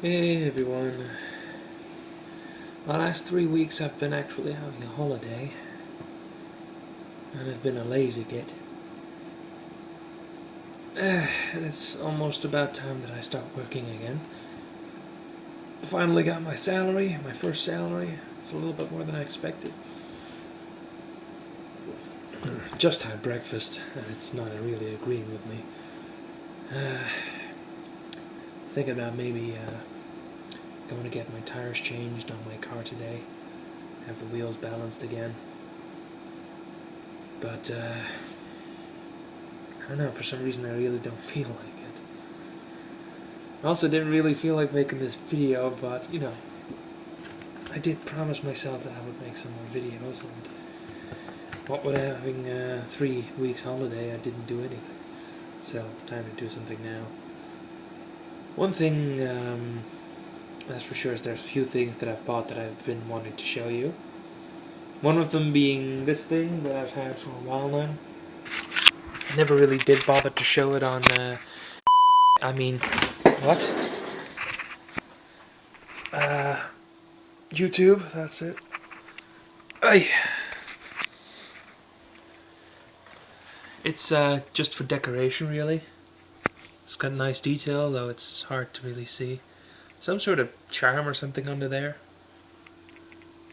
Hey everyone. The last 3 weeks I've been actually having a holiday, and I've been a lazy git. And it's almost about time that I start working again. Finally got my salary, my first salary. It's a little bit more than I expected. Just had breakfast, and it's not really agreeing with me. Thinking about maybe going to get my tires changed on my car today. Have the wheels balanced again. But I don't know, for some reason I really don't feel like it. I also didn't really feel like making this video, but you know, I did promise myself that I would make some more videos, and what with having 3 weeks holiday, I didn't do anything. So, time to do something now. One thing that's for sure is there's a few things that I've bought that I've been wanting to show you. One of them being this thing that I've had for a while now. I never really did bother to show it on, what? YouTube, that's it. Ay. It's just for decoration, really. It's got nice detail, though it's hard to really see. Some sort of charm or something under there.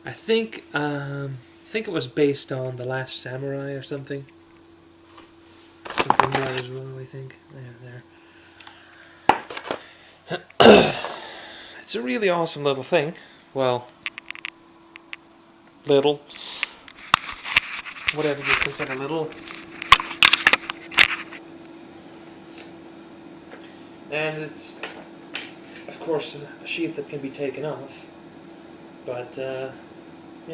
I think it was based on The Last Samurai or something. Something there as well, I think. There. It's a really awesome little thing. Well, little. Whatever you consider little. And it's, of course, a sheath that can be taken off. But, you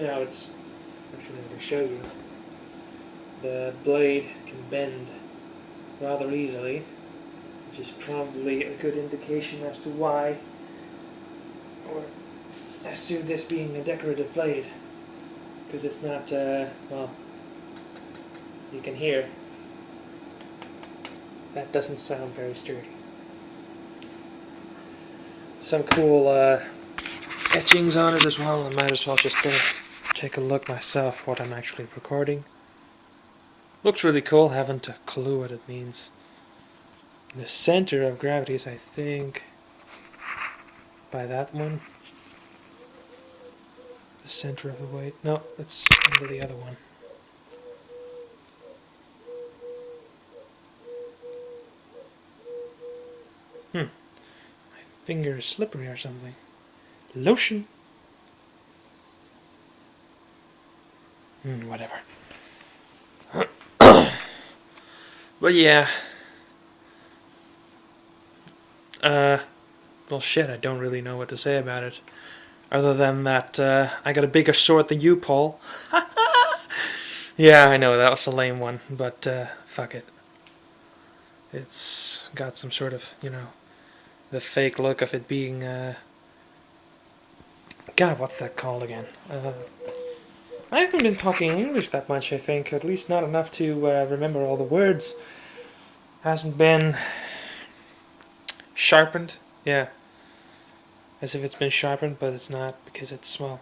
know, it's... Actually, I'm going to show you. The blade can bend rather easily, which is probably a good indication as to why, or as to this being a decorative blade, because it's not, well, you can hear, that doesn't sound very sturdy. Some cool etchings on it as well. I might as well just take a look myself what I'm actually recording. Looks really cool, haven't a clue what it means. The center of gravity is, I think, by that one. The center of the weight. No, it's under the other one. My finger is slippery or something. Lotion. Whatever. But yeah. Well shit, I don't really know what to say about it. Other than that, I got a bigger sword than you, Paul. Yeah, I know, that was a lame one, but fuck it. It's got some sort of, you know, the fake look of it being, God, what's that called again? I haven't been talking English that much, I think. At least not enough to remember all the words. Hasn't been sharpened. Yeah. As if it's been sharpened, but it's not, because it's, well,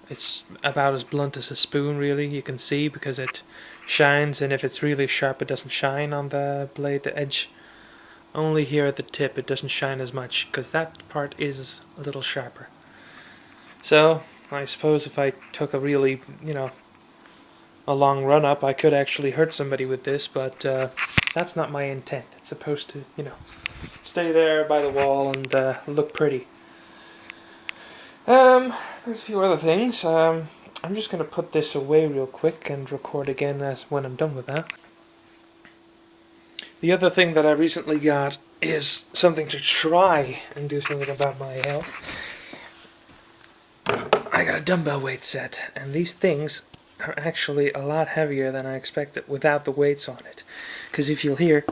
it's about as blunt as a spoon, really. You can see, because it shines, and if it's really sharp, it doesn't shine on the blade, the edge. Only here at the tip, it doesn't shine as much, because that part is a little sharper. So, I suppose if I took a really, you know, a long run up, I could actually hurt somebody with this, but that's not my intent. It's supposed to, you know, stay there by the wall and look pretty. There's a few other things. I'm just going to put this away real quick and record again when I'm done with that. The other thing that I recently got is something to try and do something about my health. I got a dumbbell weight set, and these things are actually a lot heavier than I expected without the weights on it. Because if you'll hear,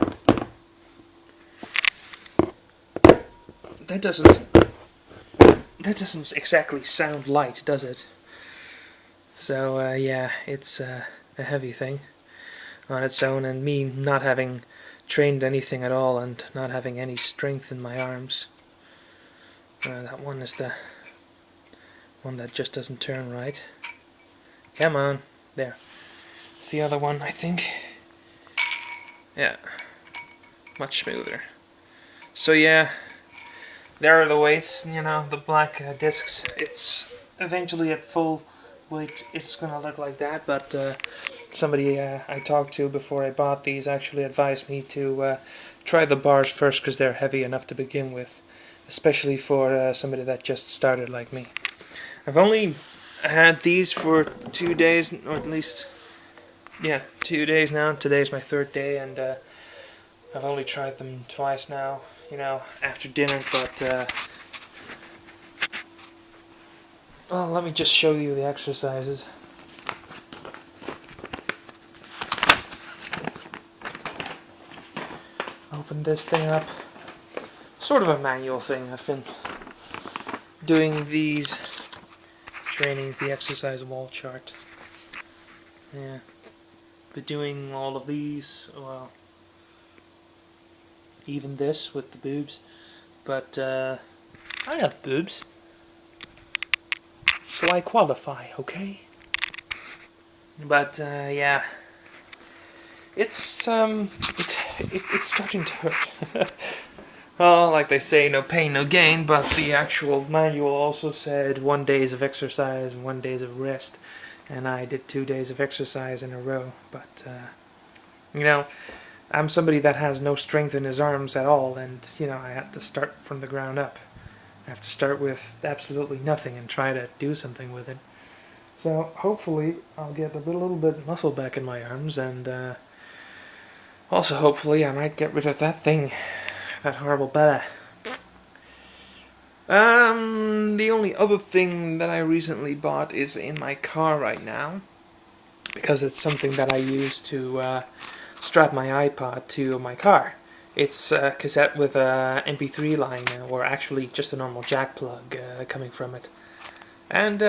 that doesn't exactly sound light, does it? So yeah, it's a heavy thing on its own, and me not having trained anything at all and not having any strength in my arms, That one is the one that just doesn't turn right. Come on, there. It's the other one, I think. Yeah, much smoother. So yeah, there are the weights, you know, the black discs. It's eventually at full weight, it's gonna look like that, but somebody I talked to before I bought these actually advised me to try the bars first because they're heavy enough to begin with, especially for somebody that just started like me. I've only had these for 2 days, or at least, yeah, 2 days now. Today's my 3rd day, and I've only tried them twice now, you know, after dinner, but well, let me just show you the exercises. Open this thing up. Sort of a manual thing. I've been doing these trainings, the exercise wall chart. Yeah. Been doing all of these, well, even this with the boobs. But I have boobs, so I qualify, okay? But yeah, it's starting to hurt. Well, like they say, no pain, no gain, but the actual manual also said 1 day of exercise and 1 day of rest, and I did 2 days of exercise in a row. But you know, I'm somebody that has no strength in his arms at all, and you know, I have to start from the ground up. I have to start with absolutely nothing and try to do something with it. So hopefully I'll get a little bit of muscle back in my arms, and also hopefully I might get rid of that thing, that horrible belly. The only other thing that I recently bought is in my car right now, because it's something that I use to strap my iPod to my car. It's a cassette with a MP3 line, or actually just a normal jack plug coming from it. And,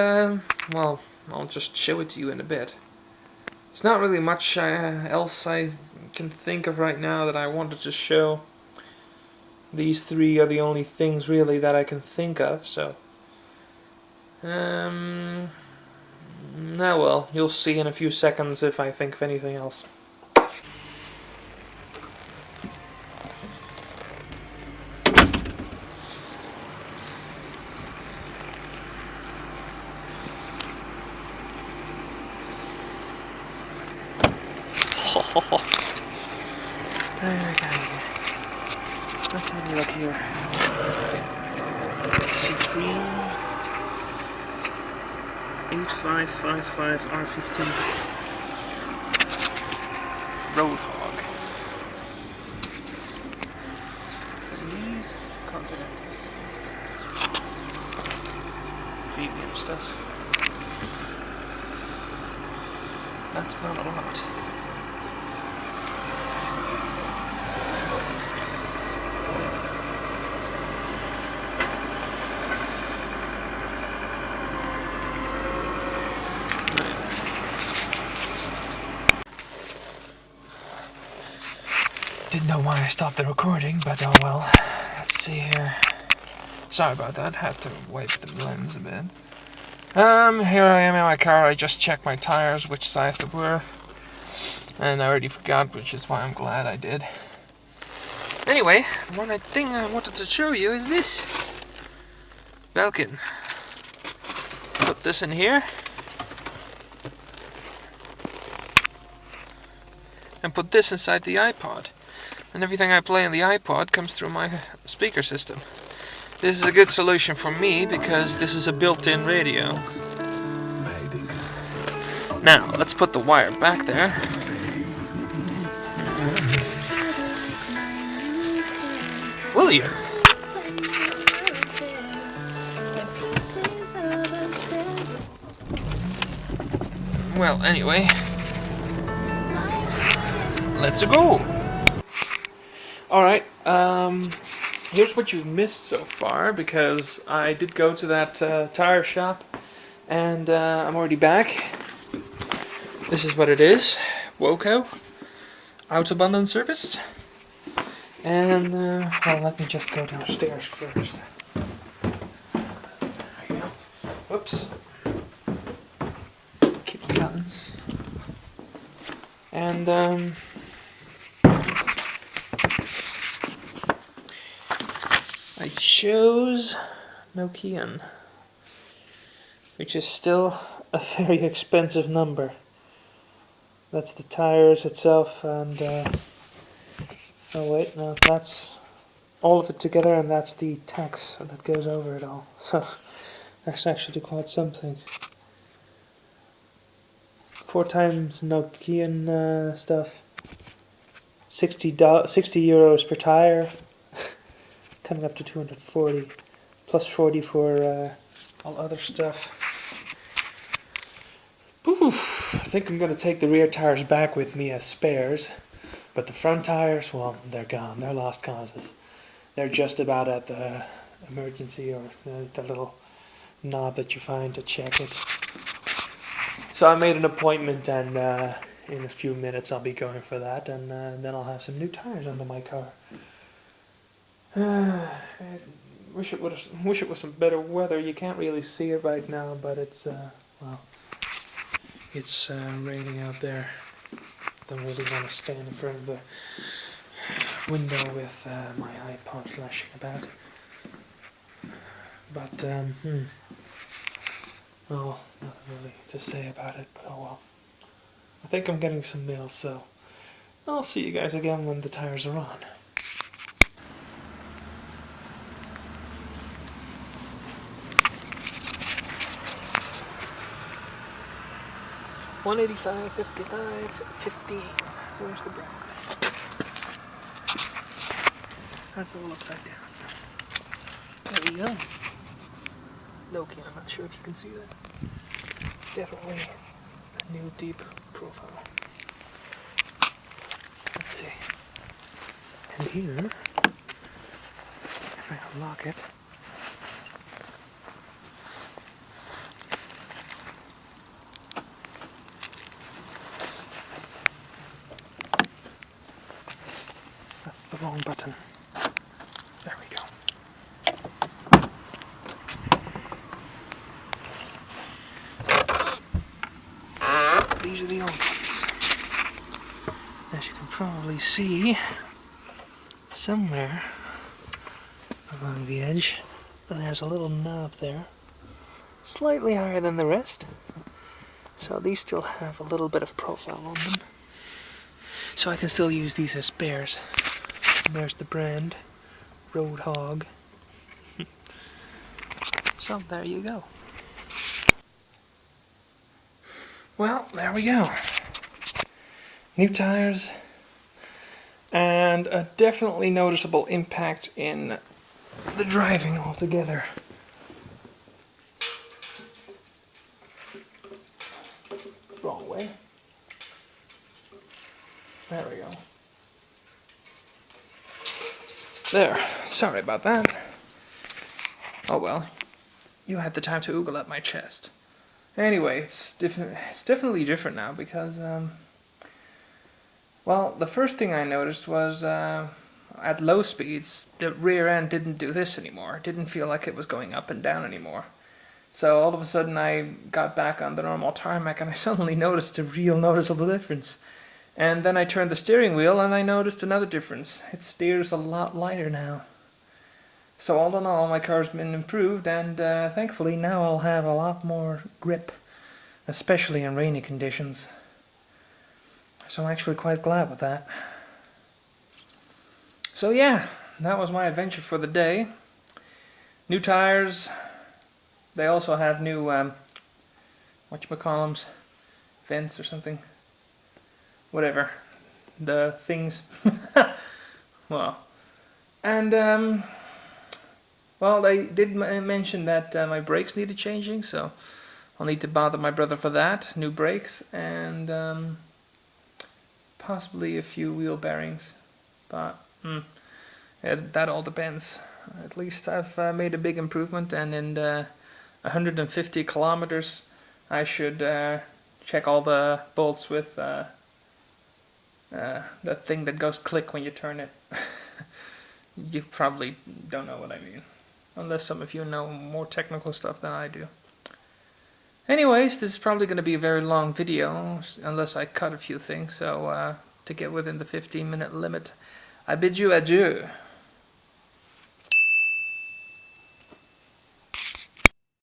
well, I'll just show it to you in a bit. There's not really much else I can think of right now that I wanted to show. These 3 are the only things really that I can think of, so now well, you'll see in a few seconds if I think of anything else. Okay. Let's have a look here. Supreme 8555 R15 Roadhog. These Continental premium stuff. That's not a lot. Didn't know why I stopped the recording, but oh well. Let's see here. Sorry about that, had to wipe the lens a bit. Here I am in my car. I just checked my tires, which size they were. And I already forgot, which is why I'm glad I did. Anyway, the one thing I wanted to show you is this. Belkin. Put this in here. And put this inside the iPod. And everything I play on the iPod comes through my speaker system. This is a good solution for me because this is a built-in radio. Now, let's put the wire back there. Will you? Well, anyway, let's go. Alright, here's what you've missed so far, because I did go to that tire shop, and I'm already back. This is what it is. Woco. Autobahn service. And, well, let me just go downstairs first. Whoops. Keep my buttons. And I chose Nokian, which is still a very expensive number. That's the tires itself, and oh wait, no, that's all of it together, and that's the tax that goes over it all. So that's actually quite something. 4 times Nokian stuff. 60 euros per tire, coming up to 240, plus 40 for all other stuff. Oof, I think I'm going to take the rear tires back with me as spares, but the front tires, well, they're gone. They're lost causes. They're just about at the emergency or the little knob that you find to check it. So I made an appointment, and in a few minutes I'll be going for that, and then I'll have some new tires under my car. I wish it was some better weather. You can't really see it right now, but it's well, it's raining out there. Don't really want to stand in front of the window with my iPod flashing about. But oh, nothing really to say about it. But oh well. I think I'm getting some mail, so I'll see you guys again when the tires are on. $185, $55, $15. Where's the brand? That's all upside down. There we go. Nokia, I'm not sure if you can see that. Definitely a new deep profile. Let's see. And here, if I unlock it, that's the wrong button. There we go. These are the old ones. As you can probably see, somewhere along the edge, there's a little knob there, slightly higher than the rest. So these still have a little bit of profile on them. So I can still use these as spares. And there's the brand, Roadhog. So there you go. Well, there we go. New tires, and a definitely noticeable impact in the driving altogether. Wrong way. There we go. There. Sorry about that. Oh well. You had the time to oogle at my chest. Anyway, it's definitely different now because, well, the first thing I noticed was at low speeds, the rear end didn't do this anymore. It didn't feel like it was going up and down anymore. So all of a sudden I got back on the normal tarmac and I suddenly noticed a real noticeable difference. And then I turned the steering wheel and I noticed another difference. It steers a lot lighter now. So all in all, my car's been improved, and thankfully now I'll have a lot more grip, especially in rainy conditions. So I'm actually quite glad with that. So yeah, that was my adventure for the day. New tires. They also have new, whatchamacallums, vents or something. Whatever. The things. Well. And, well, they did mention that my brakes needed changing, so I'll need to bother my brother for that. New brakes and possibly a few wheel bearings, but that all depends. At least I've made a big improvement, and in 150 kilometers I should check all the bolts with that thing that goes click when you turn it. You probably don't know what I mean. Unless some of you know more technical stuff than I do. Anyways, this is probably going to be a very long video, unless I cut a few things, so to get within the 15-minute limit, I bid you adieu.